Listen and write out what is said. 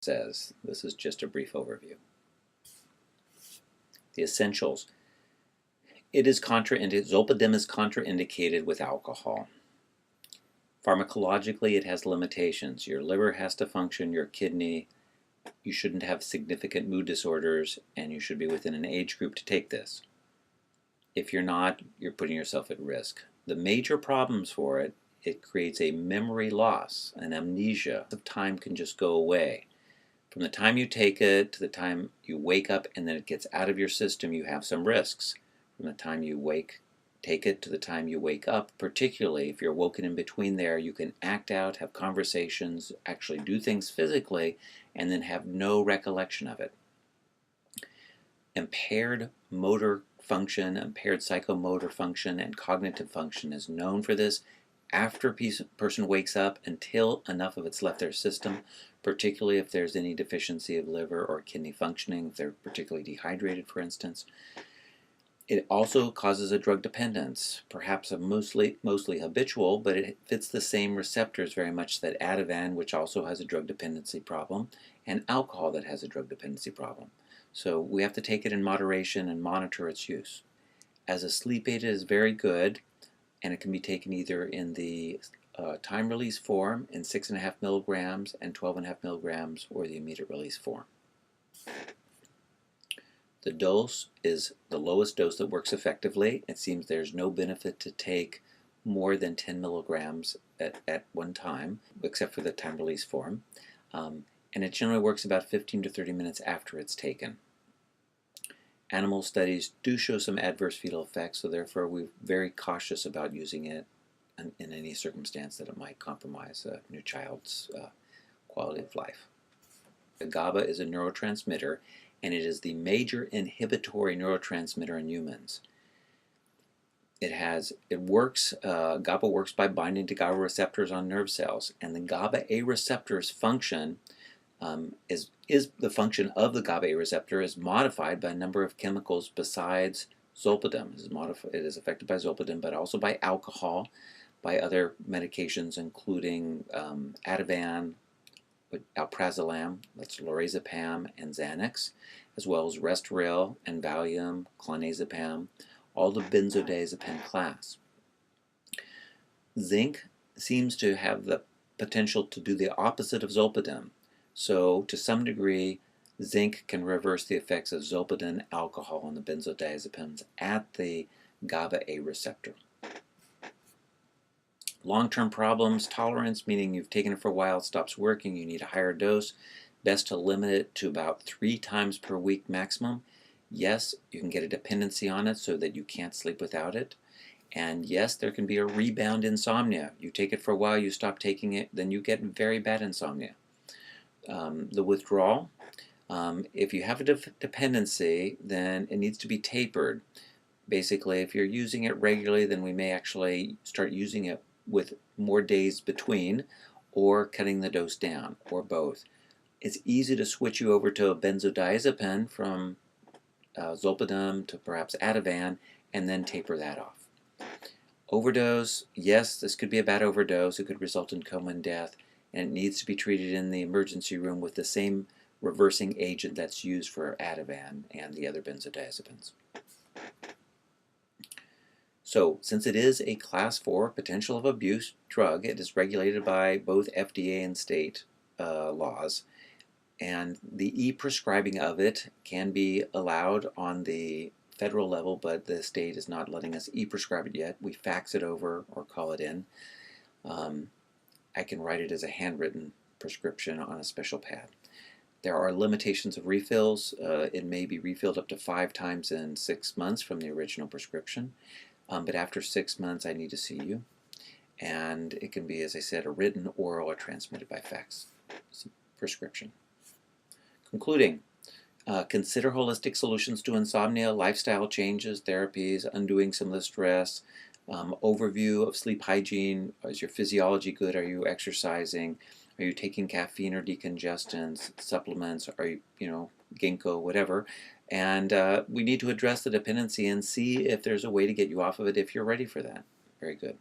says. This is just a brief overview. The essentials. Zolpidem is contraindicated with alcohol. Pharmacologically, it has limitations. Your liver has to function, your kidney. You shouldn't have significant mood disorders, and you should be within an age group to take this. If you're not, you're putting yourself at risk. The major problems for it, it creates a memory loss, an amnesia. The time can just go away. From the time you take it to the time you wake up and then it gets out of your system, you have some risks. From the time you take it to the time you wake up, particularly if you're woken in between there, you can act out, have conversations, actually do things physically, and then have no recollection of it. Impaired motor function, impaired psychomotor function, and cognitive function is known for this after a person wakes up until enough of it's left their system, particularly if there's any deficiency of liver or kidney functioning, if they're particularly dehydrated, for instance. It also causes a drug dependence, perhaps a mostly habitual, but it fits the same receptors very much that Ativan, which also has a drug dependency problem, and alcohol that has a drug dependency problem. So we have to take it in moderation and monitor its use. As a sleep aid, it is very good, and it can be taken either in the time-release form in 6.5 milligrams and 12.5 milligrams, or the immediate release form. The dose is the lowest dose that works effectively. It seems there's no benefit to take more than 10 milligrams at one time, except for the time-release form. And it generally works about 15 to 30 minutes after it's taken. Animal studies do show some adverse fetal effects, so therefore we're very cautious about using it in any circumstance that it might compromise a new child's quality of life. The GABA is a neurotransmitter, and it is the major inhibitory neurotransmitter in humans. GABA works by binding to GABA receptors on nerve cells, and the GABA A receptor's function is the function of the GABA A receptor is modified by a number of chemicals besides Zolpidem. It is affected by Zolpidem, but also by alcohol, by other medications, including Ativan, alprazolam, that's lorazepam, and Xanax, as well as Restoril and Valium, clonazepam, all the benzodiazepine class. Zinc seems to have the potential to do the opposite of Zolpidem. So, to some degree, zinc can reverse the effects of Zolpidem, alcohol, and the benzodiazepines at the GABA A receptor. Long-term problems, tolerance, meaning you've taken it for a while, it stops working, you need a higher dose. Best to limit it to about 3 times per week maximum. Yes, you can get a dependency on it so that you can't sleep without it. And yes, there can be a rebound insomnia. You take it for a while, you stop taking it, then you get very bad insomnia. The withdrawal, if you have a dependency, then it needs to be tapered. Basically, if you're using it regularly, then we may actually start using it with more days between, or cutting the dose down, or both. It's easy to switch you over to a benzodiazepine from Zolpidem to perhaps Ativan, and then taper that off. Overdose, yes, this could be a bad overdose. It could result in coma and death, and it needs to be treated in the emergency room with the same reversing agent that's used for Ativan and the other benzodiazepines. So, since it is a Class 4 potential of abuse drug, it is regulated by both FDA and state laws, and the e-prescribing of it can be allowed on the federal level, but the state is not letting us e-prescribe it yet. We fax it over or call it in. I can write it as a handwritten prescription on a special pad. There are limitations of refills. It may be refilled up to 5 times in 6 months from the original prescription. But after 6 months, I need to see you. And it can be, as I said, a written, oral, or transmitted by fax prescription. Concluding, consider holistic solutions to insomnia, lifestyle changes, therapies, undoing some of the stress, overview of sleep hygiene. Is your physiology good? Are you exercising? Are you taking caffeine or decongestants, supplements? Are you, ginkgo, whatever? And we need to address the dependency and see if there's a way to get you off of it if you're ready for that. Very good.